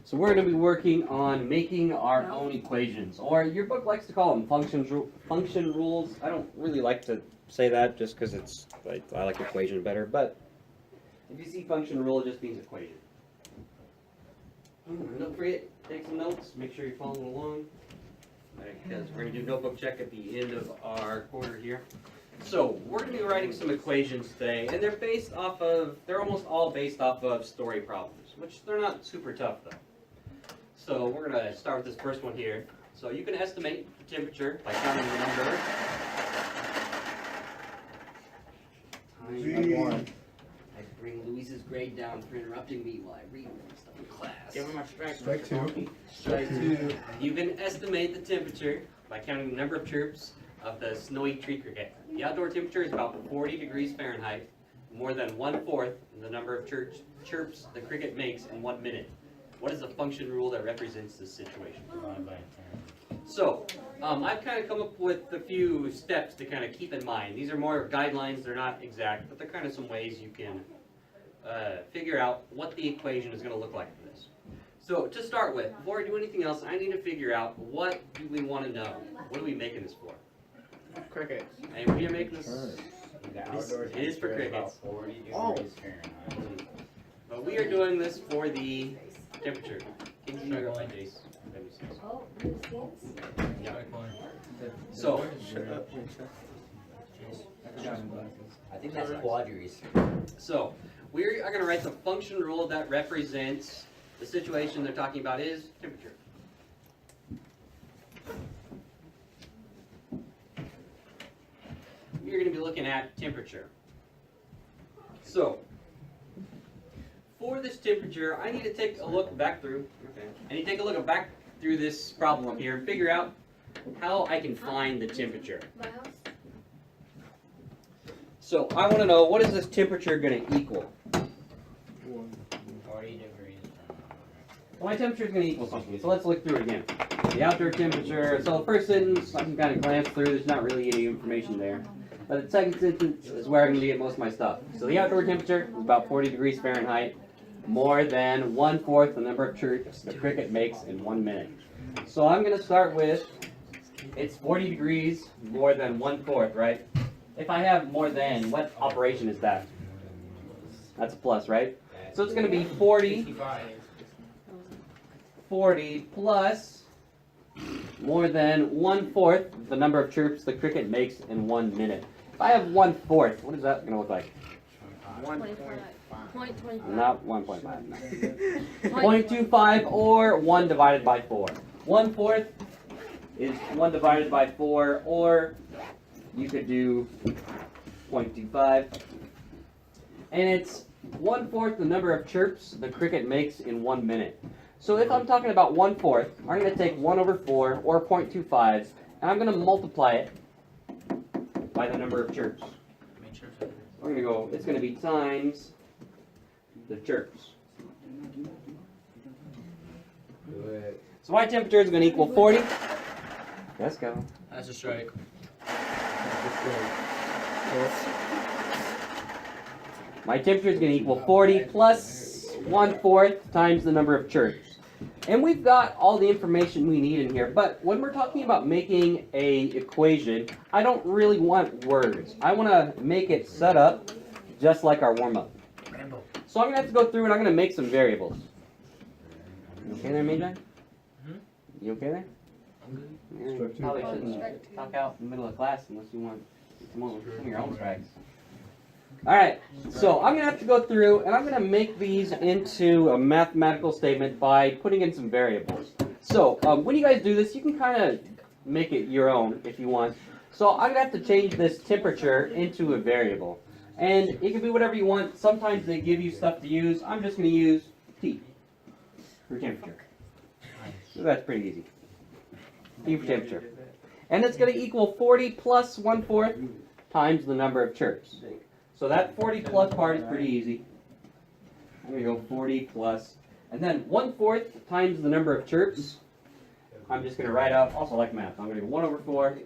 So we're going to be working on making our own equations, or your book likes to call them function rules. I don't really like to say that just because it's I like equation better, but if you see function rule, it just means equation. Don't forget, take some notes, make sure you're following along, because we're going to do notebook check at the end of our quarter here. So we're going to be writing some equations today, and they're almost all based off of story problems, which they're not super tough though. So we're going to start with this first one here. So you can estimate the temperature by counting the number. I bring Louise's grade down for interrupting me while I read stuff in class. Give him a strike. Strike two. Strike two. You can estimate the temperature by counting the number of chirps of the snowy tree cricket. The outdoor temperature is about 40 degrees Fahrenheit, more than 1/4 the number of chirps the cricket makes in 1 minute. What is the function rule that represents this situation? So, I've kind of come up with a few steps to kind of keep in mind. These are more guidelines, they're not exact, but they're kind of some ways you can figure out what the equation is going to look like for this. So, to start with, before I do anything else, I need to figure out what do we want to know. What are we making this for? Crickets. And we are making this, It is for crickets. 40 degrees Fahrenheit. But we are doing this for the temperature. Can you your light, Jace? Oh, new skins? So, I think that's quadries. So, we are going to write the function rule that represents the situation they're talking about is temperature. You're going to be looking at temperature. So, for this temperature, I need to take a look back through. I need to take a look back through this problem here and figure out how I can find the temperature. So, I want to know, what is this temperature going to equal? 40 degrees. Well, my temperature is going to equal something, so let's look through it again. The outdoor temperature, so the first sentence, I can kind of glance through, there's not really any information there. But the second sentence is where I'm going to get most of my stuff. So the outdoor temperature is about 40 degrees Fahrenheit, more than 1/4 the number of chirps the cricket makes in 1 minute. So I'm going to start with, it's 40 degrees more than 1/4, right? If I have more than, what operation is that? That's a plus, right? So it's going to be 40 plus more than 1/4 the number of chirps the cricket makes in 1 minute. If I have 1/4, what is that going to look like? 0.25. Not 1.5. No. 0.25 or 1 divided by 4. 1/4 is 1 divided by 4, or you could do 0.25. And it's 1/4 the number of chirps the cricket makes in 1 minute. So if I'm talking about 1/4, I'm going to take 1/4 or 0.25, and I'm going to multiply it by the number of chirps. We're going to go, it's going to be times the chirps. So my temperature is going to equal 40. Let's go. That's a strike. My temperature is going to equal 40 plus 1/4 times the number of chirps. And we've got all the information we need in here, but when we're talking about making a equation, I don't really want words. I want to make it set up just like our warm-up. So I'm going to have to go through and I'm going to make some variables. You okay there, Major? You okay there? You probably shouldn't talk out in the middle of class unless you want some of your own strikes. Alright, so I'm going to have to go through and I'm going to make these into a mathematical statement by putting in some variables. So, when you guys do this, you can kind of make it your own if you want. So I'm going to have to change this temperature into a variable. And it can be whatever you want. Sometimes they give you stuff to use. I'm just going to use T for temperature. So that's pretty easy. T for temperature. And it's going to equal 40 plus 1/4 times the number of chirps. So that 40 plus part is pretty easy. I'm going to go 40 plus, and then 1/4 times the number of chirps. I'm just going to write out, also like math, I'm going to go 1/4.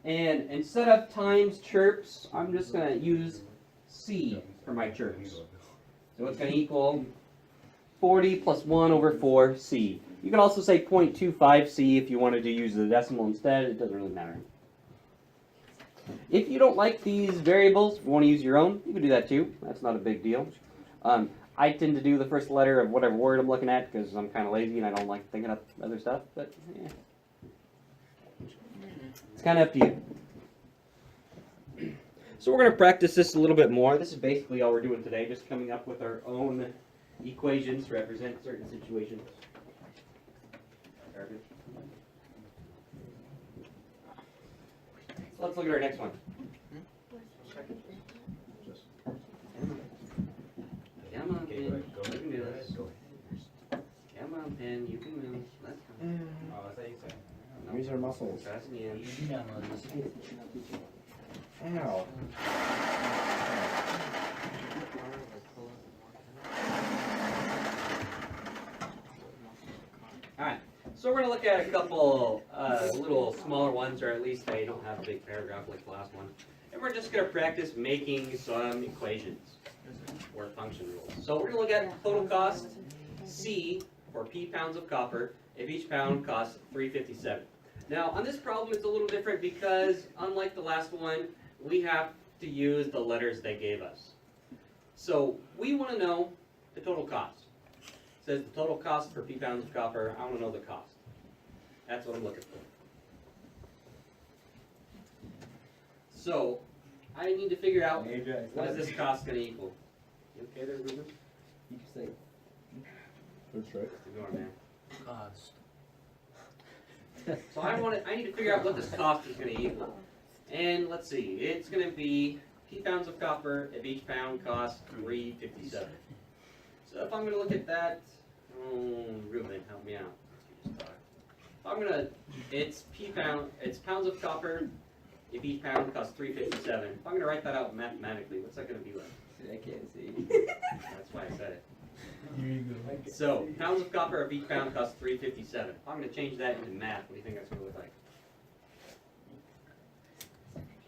And instead of times chirps, I'm just going to use C for my chirps. So it's going to equal 40 plus 1 over 4c. You can also say 0.25c if you wanted to use the decimal instead. It doesn't really matter. If you don't like these variables, if you want to use your own, you can do that too. That's not a big deal. I tend to do the first letter of whatever word I'm looking at because I'm kind of lazy and I don't like thinking of other stuff. But yeah. It's kind of up to you. So we're going to practice this a little bit more. This is basically all we're doing today, just coming up with our own equations to represent certain situations. So let's look at our next one. Come on, Pen, you can do this. Come on, Pen, you can move. Let's go. Oh, that's how you say. No. Use our muscles. Press me in. Ow. Alright, so we're going to look at a couple little smaller ones, or at least they don't have a big paragraph like the last one. And we're just going to practice making some equations, or function rules. So we're going to look at total cost, C, for P pounds of copper, if each pound costs $3.57. Now, on this problem, it's a little different because, unlike the last one, we have to use the letters they gave us. So we want to know the total cost. It says the total cost for P pounds of copper. I want to know the cost. That's what I'm looking for. So I need to figure out what is this cost going to equal. You okay there, Ruben? You can say. That's right. Ignore, man. Cost. So I need to figure out what this cost is going to equal. And let's see, it's going to be P pounds of copper if each pound costs $3.57. So if I'm going to look at that, Ruben, help me out. It's pounds of copper if each pound costs $3.57. If I'm going to write that out mathematically, what's that going to be like? I can't see. That's why I said it. Here you go. So, pounds of copper if each pound costs $3.57. If I'm going to change that into math, what do you think that's going to look like?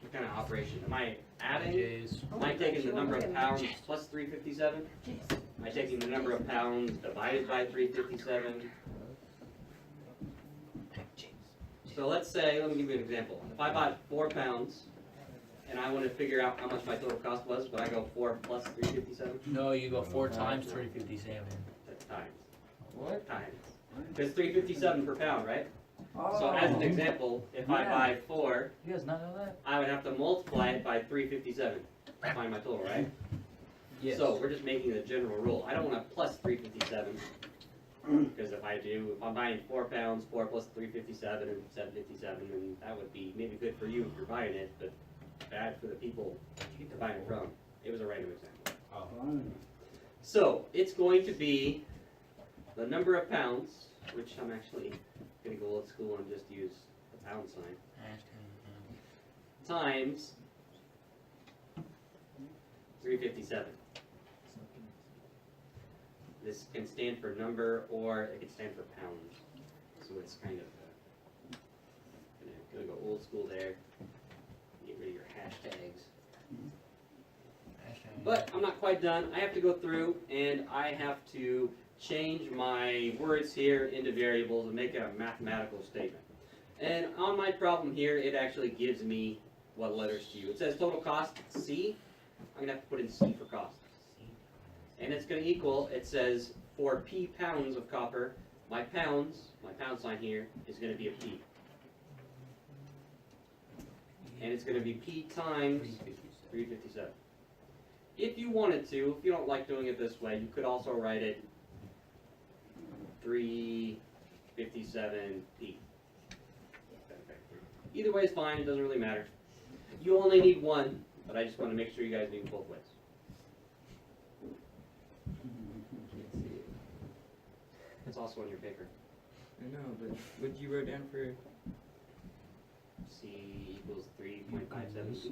What kind of operation? Am I adding? Am I taking the number of pounds plus 357? Am I taking the number of pounds divided by 357? So let's say, let me give you an example. If I bought 4 pounds and I want to figure out how much my total cost was, but I go 4 plus 357? No, you go 4 times 357. That's times. What? Times. Because 357 per pound, right? Oh. So as an example, if I buy 4, You guys not know that? I would have to multiply it by 357 to find my total, right? Yes. So we're just making the general rule. I don't want to plus 357 because if I'm buying 4 pounds, 4 plus 357 and 757, then that would be maybe good for you if you're buying it, but bad for the people you're buying it from. It was a random example. Oh. So it's going to be the number of pounds, which I'm actually going to go old school and just use the pound sign, times 357. This can stand for number or it can stand for pounds. So it's kind of gonna go old school there. Get rid of your hashtags. But I'm not quite done. I have to go through and I have to change my words here into variables and make it a mathematical statement. And on my problem here, it actually gives me what letters to use. It says total cost C. I'm gonna have to put in C for cost. And it's going to equal, it says, for P pounds of copper, my pound sign here, is going to be a P. And it's going to be P times 357. If you wanted to, if you don't like doing it this way, you could also write it 357P. Either way is fine, it doesn't really matter. You only need one, but I just want to make sure you guys need both ways. It's also on your paper. No, but what you wrote down for? C equals 3.57.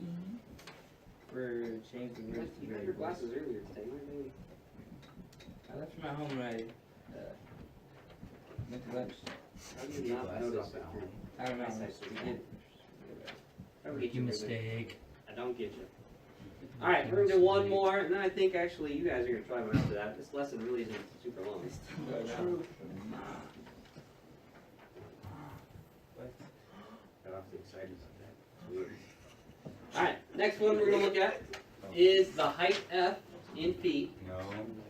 For change the words to You had your variables. glasses earlier today, weren't they? I left them at home when I went to lunch. How do you not notice that? I don't know. Eyesight so We bad. did. I don't get You you, Ruben. mistake. I don't get you. All right, we're gonna do one more, and then I think actually you guys are gonna try one after that. This lesson really isn't super long. Got awfully excited about that. Sweet. All right, next one we're gonna look at is the height f in feet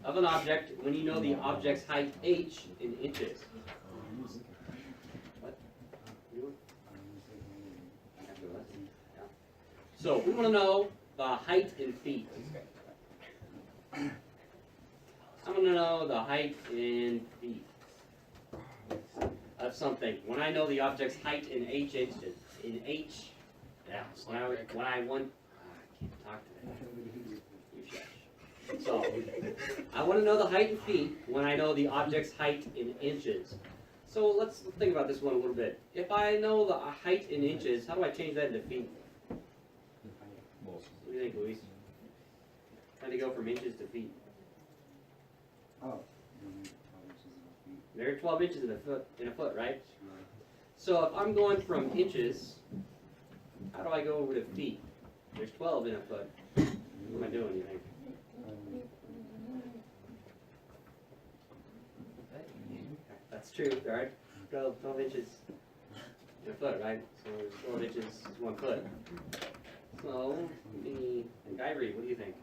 of an object when you know the object's height h in inches. What? After the lesson? Yeah. So we want to know the height in feet. I'm going to know the height in feet of something. When I know the object's height in h inches, in h, yeah. When I want, I can't talk today. You shush. So I want to know the height in feet when I know the object's height in inches. So let's think about this one a little bit. If I know the height in inches, how do I change that into feet? What do you think, Luis? How do you go from inches to feet? There are 12 inches in a foot, right? So if I'm going from inches, how do I go over to feet? There's 12 in a foot. What am I doing, you think? That's true, there are 12 inches in a foot, right? So there's 12 inches is 1 foot. So, Ivory, what do you think?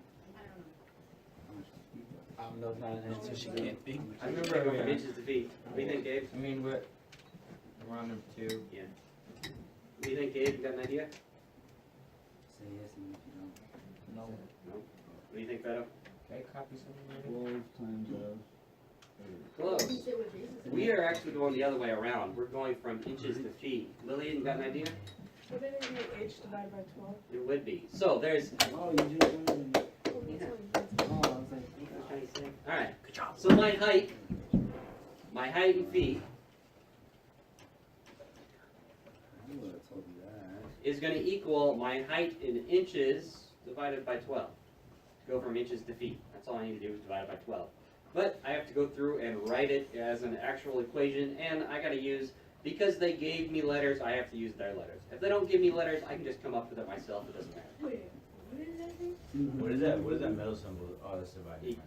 I don't know if not an answer she can't think. I Go remember from inches to feet. What do you think, Gabe? I mean, we're on number 2. What do you think, Gabe? You got an idea? Say yes and if you don't. No. What do you think, Beto? Can I copy something? 12 times Close. We are actually going the other way around. We're going from inches to feet. Lillian, you got an idea? Wouldn't it be h divided by 12? It would be. So there's. Oh, you just went. Oh, I was like, Alright. Good job. So my height in feet I would have told you that. is going to equal my height in inches divided by 12. To go from inches to feet. That's all I need to do is divide it by 12. But I have to go through and write it as an actual equation, and I got to use, because they gave me letters, I have to use their letters. If they don't give me letters, I can just come up with it myself. It doesn't matter. Wait, what is that thing? What is that? What is that middle symbol? Oh, that's divided.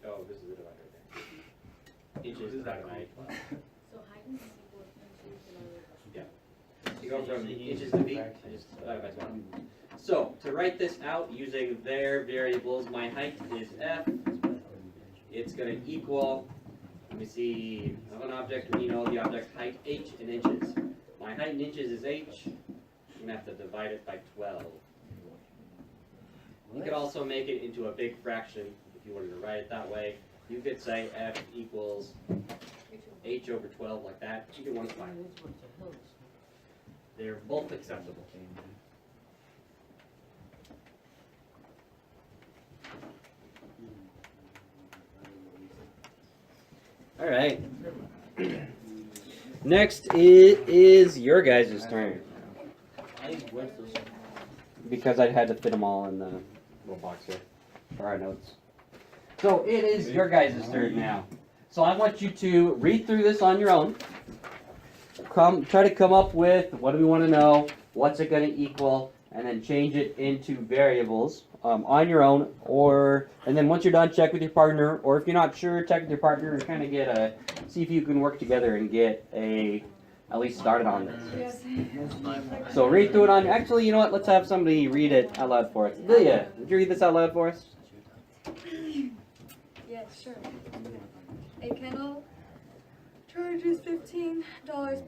Oh, this is the divider right there. Inches divided by 12. So height is equal to inches divided by To go from inches to feet, I just divide by 12. So, to write this out using their variables, my height is f. It's going to equal, let me see, of an object, we know the object's height h in inches. My height in inches is h. I'm going to have to divide it by 12. You could also make it into a big fraction if you wanted to write it that way. You could say f equals h over 12 like that. Either one is fine. They're both acceptable. All right. Next it is your guys' turn. Because I had to fit them all in the little box here for our notes. So it is your guys' turn now. So I want you to read through this on your own. Try to come up with what do we want to know, what's it going to equal, and then change it into variables on your own. And then once you're done, check with your partner. Or if you're not sure, check with your partner and kind of see if you can work together and get at least started on this. Yes. So read through it on. Actually, you know what? Let's have somebody read it out loud for us. Lilia, would you read this out loud for us? Yes, sure. A kennel charges $15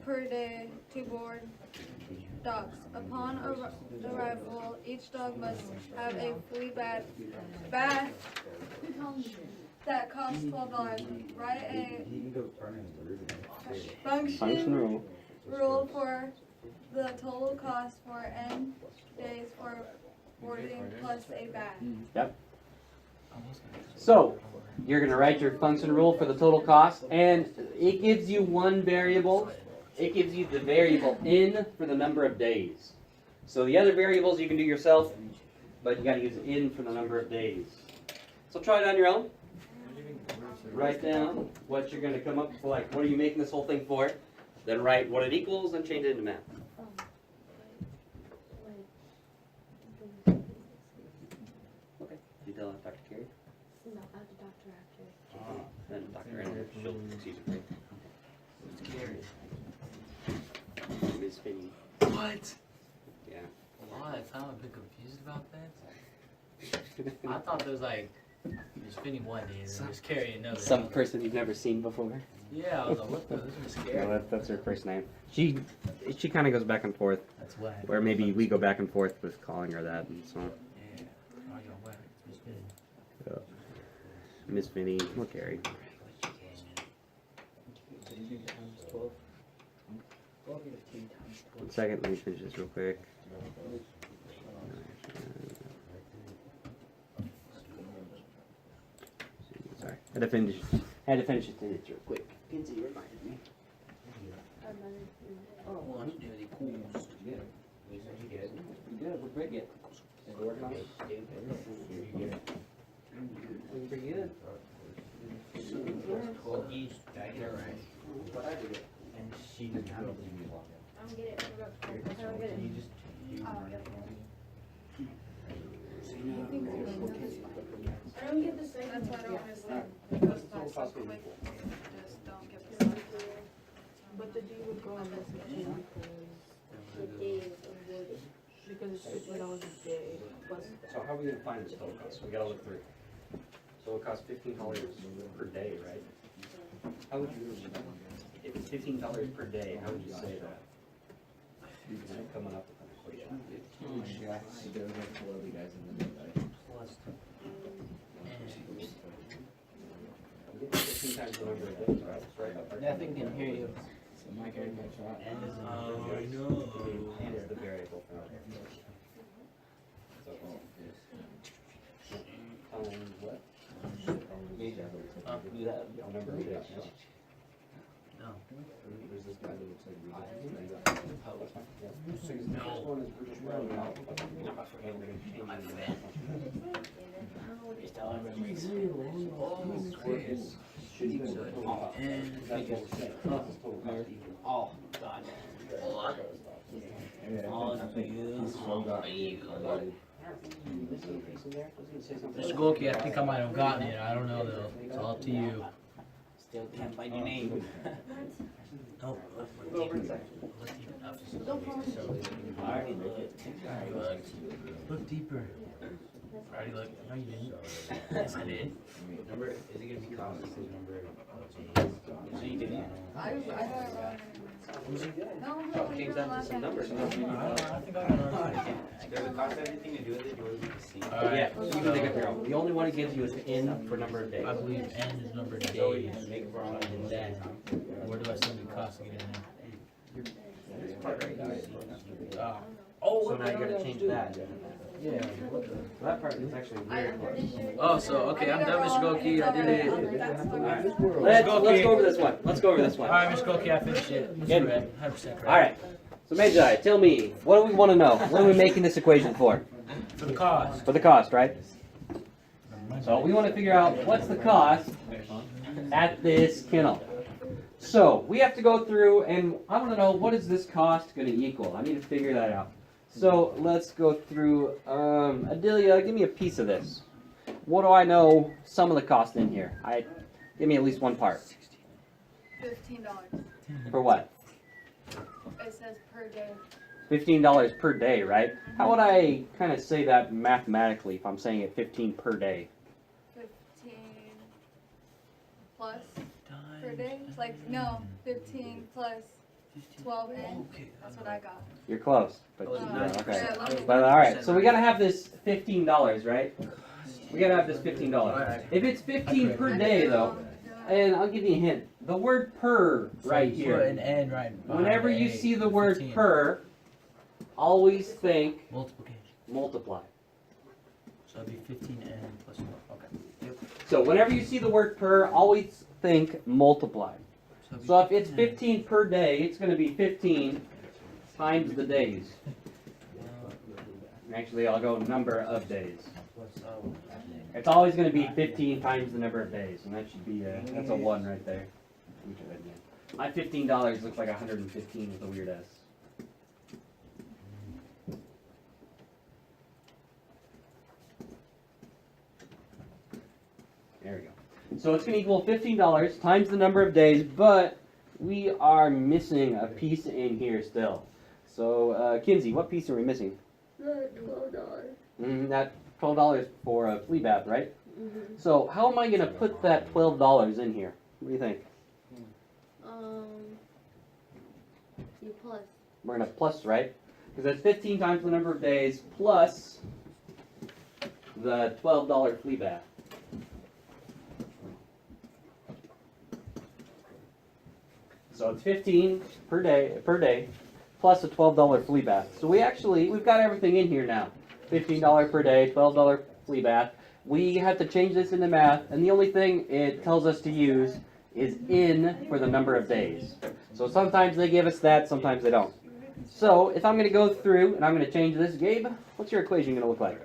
per day to board dogs. Upon arrival, each dog must have a flea bath that costs $12. Write a function rule for the total cost for n days for boarding plus a bath. Yep. So, you're going to write your function rule for the total cost, and it gives you one variable. It gives you the variable in for the number of days. So the other variables you can do yourself, but you got to use in for the number of days. So try it on your own. Write down what you're going to come up with, like what are you making this whole thing for. Then write what it equals, and change it into math. then Dr. Anna, she'll see the break. Scary. Ms. Finney. What? Yeah. A lot of time I've been confused about that. I thought there was like, there's Finny one day and then there's Carrie another. Some person you've never seen before. Yeah, I was like, what the? This is No, scary. that's her first name. She kind of goes back and forth, That's whack. or maybe we go back and forth with calling her that, and so Yeah. Oh, you're whack. It's Finny. Miss Finney or Carrie. One second, let me finish this real quick. Sorry, had to finish the sentence real quick. Kinsey reminded me. One duty cools. Good, we're pretty good. We're working on it. We're pretty good. But I did it. And she didn't have it. I don't get it. I don't get it. You just. Oh, yep. I don't get the second. That's why I don't one. understand. It goes by so quick. Just don't give a fuck. But the D would go on this machine because it's $50 a day plus. So how are we gonna find this total cost? We gotta look through. So it costs $15 per day, right? How would you, if it's $15 per day, how would you say that? Coming up with an equation. Plus. 15 times the number of days, right? It's right up there. Nothing can hear you. Oh, I know. And is the variable for that. So, what? Do that. The number of days. No. There's this guy that looks like we So the first one is we're just running out. And we're gonna change it. Should even off. That's what we're saying. Plus it's total cost equal. Oh, God. Mr. Gorky, I think I might have gotten it. I don't know though. It's all up to you. Still can't find your name. No, Go over in a second. I already looked. Look deeper. I already looked. No, you didn't. Yes, I did. Number, is it gonna be cost, is it number of So you didn't. I got it wrong. No, Change you're that to last some time. numbers. I think I got it. Does it cost anything to do with it, or is it the same? All right. Yeah, you can dig up your own. The only one it gives you is N for number of days. I believe N is number of So we days. just make wrong And then, where do I send the cost to get in there? Oh, So now you gotta change that. yeah. So that part is actually weird. Oh, so, okay, I'm done, Mr. Goki. I did it. Let's go over this one. Let's go over this one. All right, Mr. Goki, I finished it. Good. 100% correct. All right. So Magi, tell me, what do we want to know? What are we making this equation for? For the cost. For the cost, right? So we want to figure out what's the cost at this kennel. So we have to go through, and I want to know what is this cost going to equal. I need to figure that out. So let's go through. Adelia, give me a piece of this. What do I know? Some of the cost in here. Give me at least one part. $15. For what? It says per day. $15 per day, right? How would I kind of say that mathematically if I'm saying it 15 per day? 15 plus per day? It's like, no, 15 plus 12 in. That's what I got. You're close, but Uh, okay. yeah, let me- But all right, so we gotta have this $15, right? We gotta have this $15. If it's 15 per day, though, and I'll give you a hint. The word per right Put here. an N right behind Whenever the you A. see the word 15. per, always think Multiplication. multiply. So it'd be 15N plus 1. Okay. So whenever you see the word per, always think multiply. it'd be So if it's 15N. 15 per day, it's going to be 15 times the days. Actually, I'll go number of days. It's always going to be 15 times the number of days, and that should be that's a 1 right there. My $15 looks like 115 with a weird S. There we go. So it's going to equal $15 times the number of days, but we are missing a piece in here still. So, Kinsey, what piece are we missing? $12. That $12 for a flea bath, right? Mm-hmm. So how am I going to put that $12 in here? What do you think? You plus. We're going to plus, right? Because that's 15 times the number of days plus the $12 flea bath. So it's 15 per day plus a $12 flea bath. So we've got everything in here now. $15 per day, $12 flea bath. We have to change this into math, and the only thing it tells us to use is in for the number of days. So sometimes they give us that, sometimes they don't. So if I'm going to go through and I'm going to change this, Gabe, what's your equation going to look like?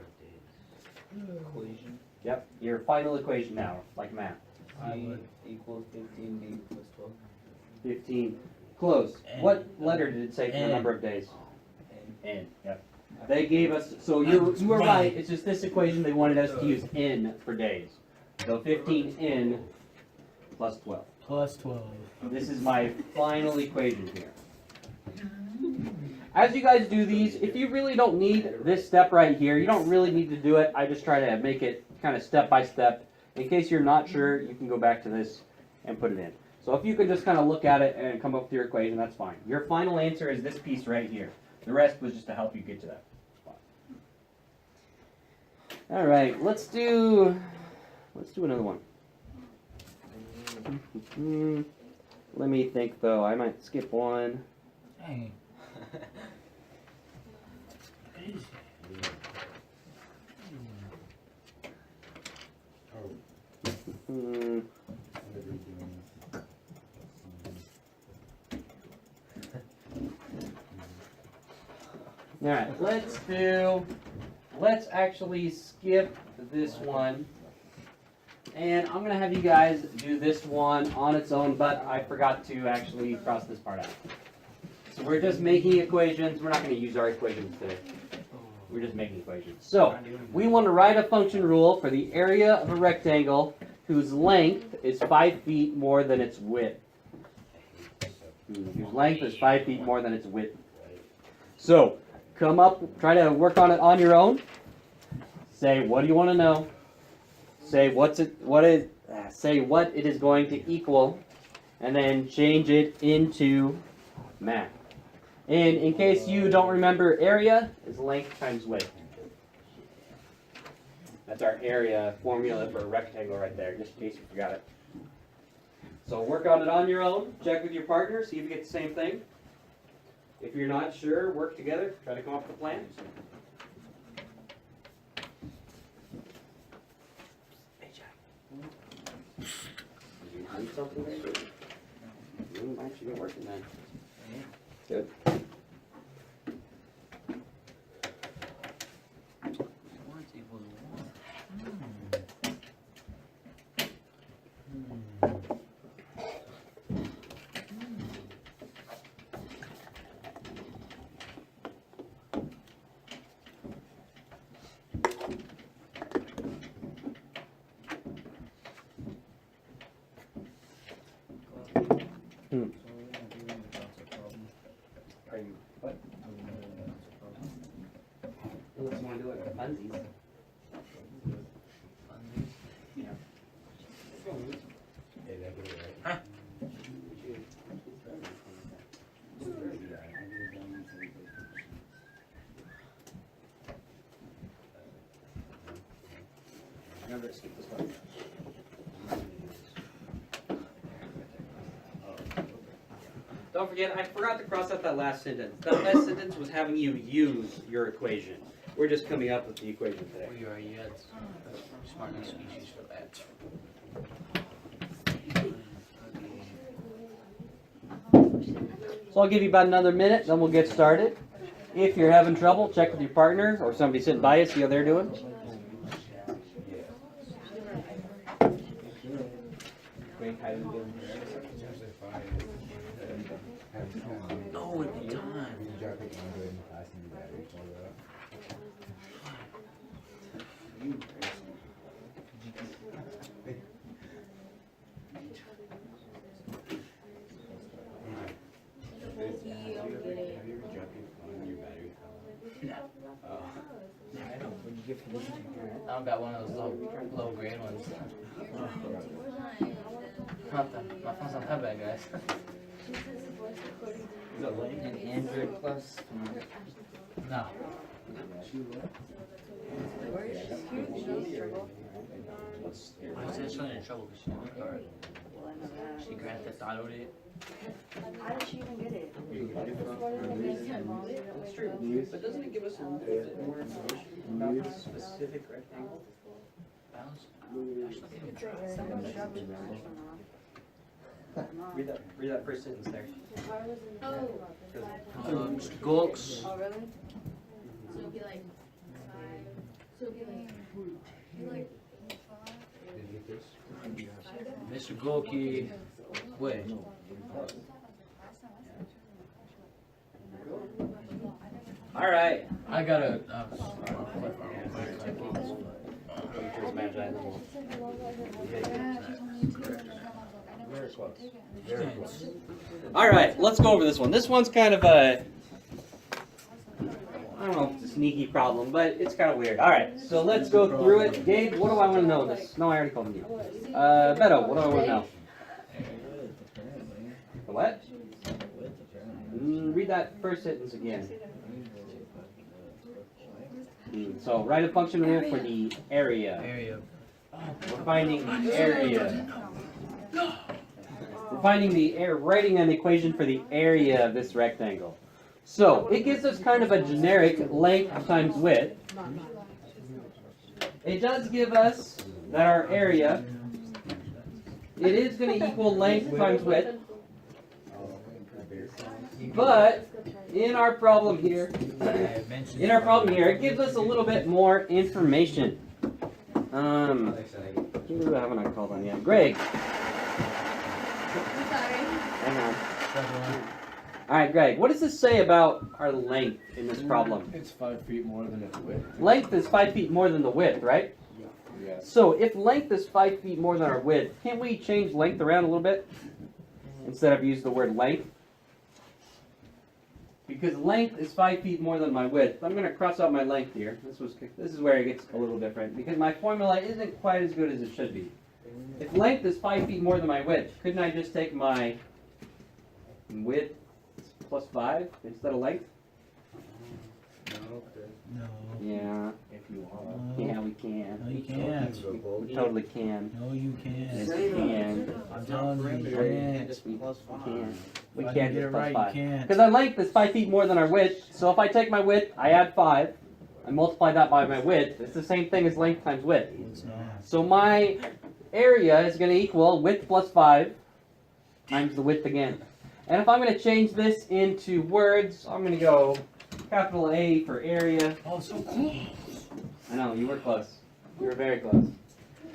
Equation. Yep, your final equation now, like math. I equals 15b plus 12. 15. Close. What letter did it say for the number of days? N. Yep. They gave us, so you were right, it's just this equation they wanted us to use N for days. So 15N plus 12. Plus 12. This is my final equation here. As you guys do these, if you really don't need this step right here, you don't really need to do it. I just try to make it kind of step by step. In case you're not sure, you can go back to this and put it in. So if you can just kind of look at it and come up with your equation, that's fine. Your final answer is this piece right here. The rest was just to help you get to that spot. All right, let's do another one. Let me think though. I might skip one. Dang. All right, let's actually skip this one. And I'm going to have you guys do this one on its own, but I forgot to actually cross this part out. So we're just making equations. We're not going to use our equations today. We're just making equations. So we want to write a function rule for the area of a rectangle whose length is 5 feet more than its width. Whose length is 5 feet more than its width. So come up, try to work on it on your own. Say, what do you want to know? Say what it is going to equal, and then change it into math. And in case you don't remember, area is length times width. That's our area formula for a rectangle right there, just in case you forgot it. So work on it on your own. Check with your partner, see if you get the same thing. If you're not sure, work together. Try to come up with a plan. Hey, Jack. Did you need something there? You might actually be working then. Good. What's equal to 1? Are you what? Unless you want to do it with funsies. Yeah. Hey, that good, right? Remember to skip this one. Don't forget, I forgot to cross out that last sentence. That last sentence was having you use your equation. We're just coming up with the equation today. We already had smartness species for that. So I'll give you about another minute, then we'll get started. If you're having trouble, check with your partner or somebody sitting by you, see how they're doing. Oh, at the time. don't get it. Have you ever dropped your phone and your battery fell out? Oh. I've got one of those low grade ones. My phone's not that bad, guys. An Android Plus. No. I was just trying to trouble because she didn't have a card. She Grand Theft Auto'd it. How did she even get it? That's true. But doesn't it give us a little bit more information about this specific rectangle? Bounce. Actually, give it a try. Read that first sentence there. Mr. Gulks. Oh, really? So it'd be like 5. So it'd be like Mr. Gulky. Wait. All right. I gotta. All right, let's go over this one. This one's kind of a, I don't know if it's a sneaky problem, but it's kind of weird. All right, so let's go through it. Gabe, what do I want to know in this? No, I already called you. Beto, what do I want to know? The what? Read that first sentence again. So write a function here for the area. Area. We're finding the area. We're finding the area, writing an equation for the area of this rectangle. So it gives us kind of a generic length times width. It does give us that our area, it is going to equal length times width. But in our problem here, it gives us a little bit more information. Who haven't I called on yet? Greg. Hang on. All right, Greg. What does this say about our length in this problem? It's 5 feet more than its width. Length is 5 feet more than the width, right? Yeah. So if length is 5 feet more than our width, can't we change length around a little bit instead of use the word length? Because length is 5 feet more than my width. I'm going to cross out my length here. This is where it gets a little different because my formula isn't quite as good as it should be. If length is 5 feet more than my width, couldn't I just take my width plus 5 instead of length? No. Yeah. If you want. Yeah, we can. No, you can't. We totally can. No, you Yes, can't. we can. I'm telling you, you can't. We can. We If I can't get just it plus right, 5. you can't. Because our length is 5 feet more than our width. So if I take my width, I add 5. I multiply that by my width. It's the same thing as length times width. It's not. So my area is going to equal width plus 5 times the width again. And if I'm going to change this into words, I'm going to go capital A for area. Oh, so close. I know, you were close. You were very close.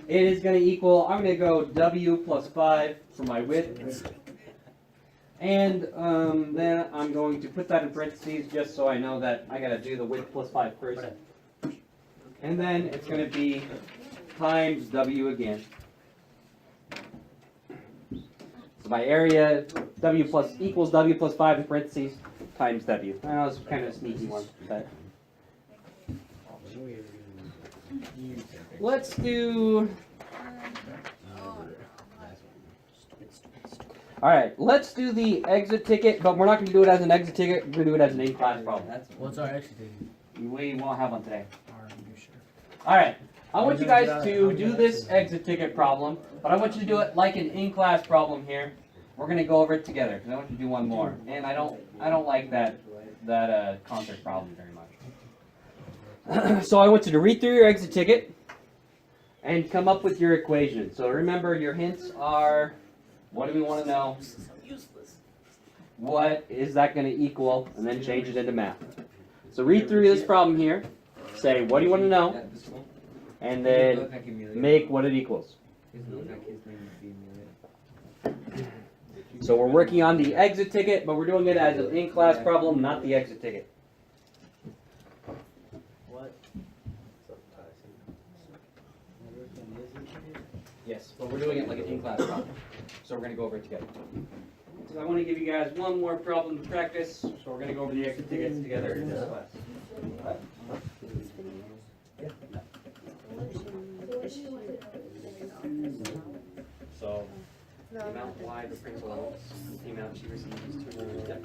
It is going to equal, I'm going to go W plus 5 for my width. And then I'm going to put that in parentheses just so I know that I got to do the width plus 5 first. And then it's going to be times W again. So my area W plus equals W plus 5 in parentheses times W. I know it's kind of a sneaky one, but let's do. All right, let's do the exit ticket, but we're not going to do it as an exit ticket. We're going to do it as an in-class problem. What's our exit date? We won't have one today. Are you sure? All right, I want you guys to do this exit ticket problem, but I want you to do it like an in-class problem here. We're going to go over it together because I want you to do one more, and I don't like that concept problem very much. So I want you to read through your exit ticket and come up with your equation. So remember, your hints are, what do we want to know? What is that going to equal? And then change it into math. So read through this problem here. Say, what do you want to know? And then make what it equals. So we're working on the exit ticket, but we're doing it as an in-class problem, not the exit ticket. Yes, but we're doing it like an in-class problem. So we're going to go over it together. because I want to give you guys one more problem to practice. So we're going to go over the exit tickets together in this class. So the amount Y the principal owes, the amount she receives to her. Yep.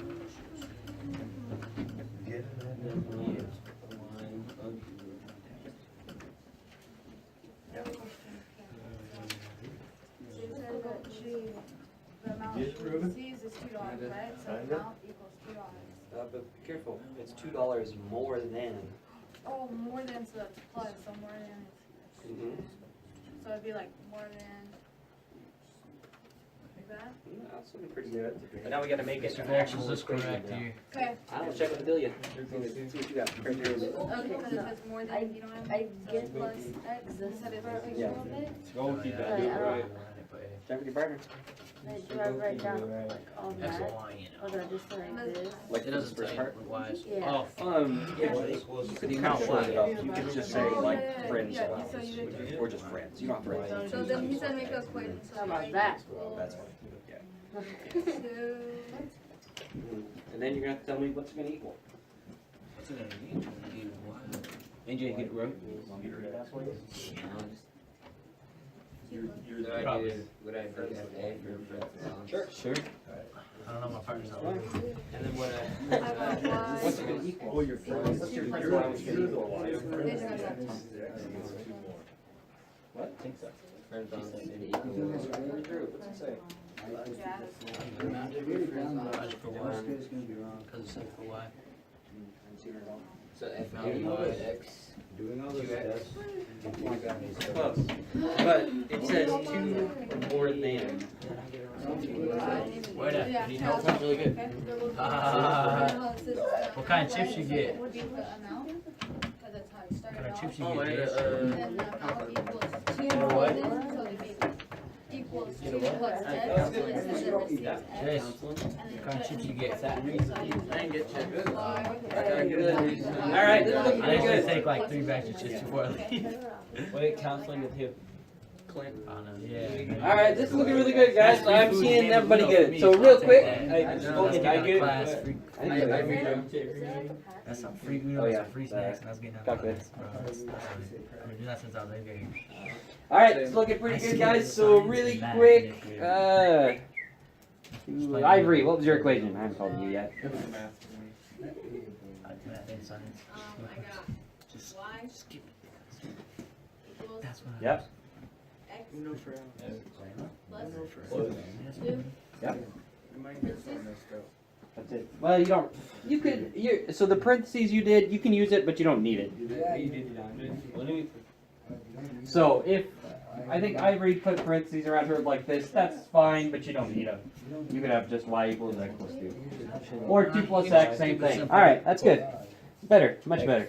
So you said that the amount she receives is $2, right? So the amount equals $2. But be careful, it's $2 more than. Oh, more than, so that's plus, so more than is. So it'd be like more than. Like that? Yeah, that's looking pretty good. But now we got to make it Mr. an Jackson's actual just equation. correct now. here. Okay. I don't check with the billion. See what you got. Okay, because it says more than, you know what I mean? So it's plus X, you said it's plus X. Yeah. Go keep that. Right, Do it I right. Check with your partner. Like, do I write down like all X and that? Y, you Or know. do I just say like this? Like It this doesn't first say part. what Y is. Yeah. Oh, Yeah, you could count short it up. You could just say like friends Yeah, allowance, so you did. or just friends. You don't have to write. So then he said make a equation. So How about like that? That's fine. Yeah. 2. And then you're gonna have to tell me what's it gonna equal. What's it gonna be? NJ, get it right? Would I do A for friends? Sure. Sure. I don't know, my partner's not And looking. then what? I got Y. What's it gonna equal? Oh, your friends. What's your Two friend's plus allowance gonna equal? What? I think so. Friends on the city. What's it say? That's for Y. Because it's set for Y. So F Amount A Y. X. Doing all those 2X. steps. Close. But it says 2 more than. Where that? Yeah. Need help? Sounds really good. What kind of chips you get? Would be the amount, because that's how it What started kind of off. chips you Oh, get? and Dave? Then the amount equals 2 know what? so it'd be equals 2 plus X, so it says it receives X. Jase, And then what kind of chips you get? I didn't get chips. All right, this is looking I pretty usually good. take like 3 bags of chips before I leave. Wait, counseling with who? I don't know, yeah. All right, this is looking really good, guys. So I'm seeing everybody get it. So real quick, Let's get out of class. Free, I read that's some free food, Oh, yeah. some free snacks, and I was getting out of Chocolate. class, bro. I've been doing that since I was 8th grade. All right, it's looking pretty good, guys. So really quick, Ivory, what was your equation? I haven't told you yet. I do that in science. I got Just Y skip it. equals That's what I Yep. X plus Close. 2. Yep. Mine gets so messed up. That's it. Well, you don't. You could. So the parentheses you did, you can use it, but you don't need it. Yeah, you did it on me. So if I think Ivory put parentheses around her like this, that's fine, but you don't need them. You could have just Y equals X plus 2. Or 2 plus X, same thing. Alright, that's good. Better, much better.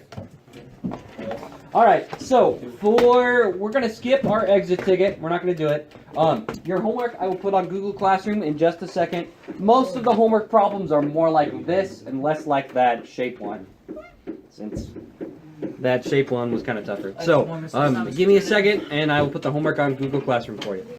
Alright, so we're going to skip our exit ticket. We're not going to do it. Your homework I will put on Google Classroom in just a second. Most of the homework problems are more like this and less like that shape one. Since that shape one was kind of tougher. So, give me a second and I will put the homework on Google Classroom for you.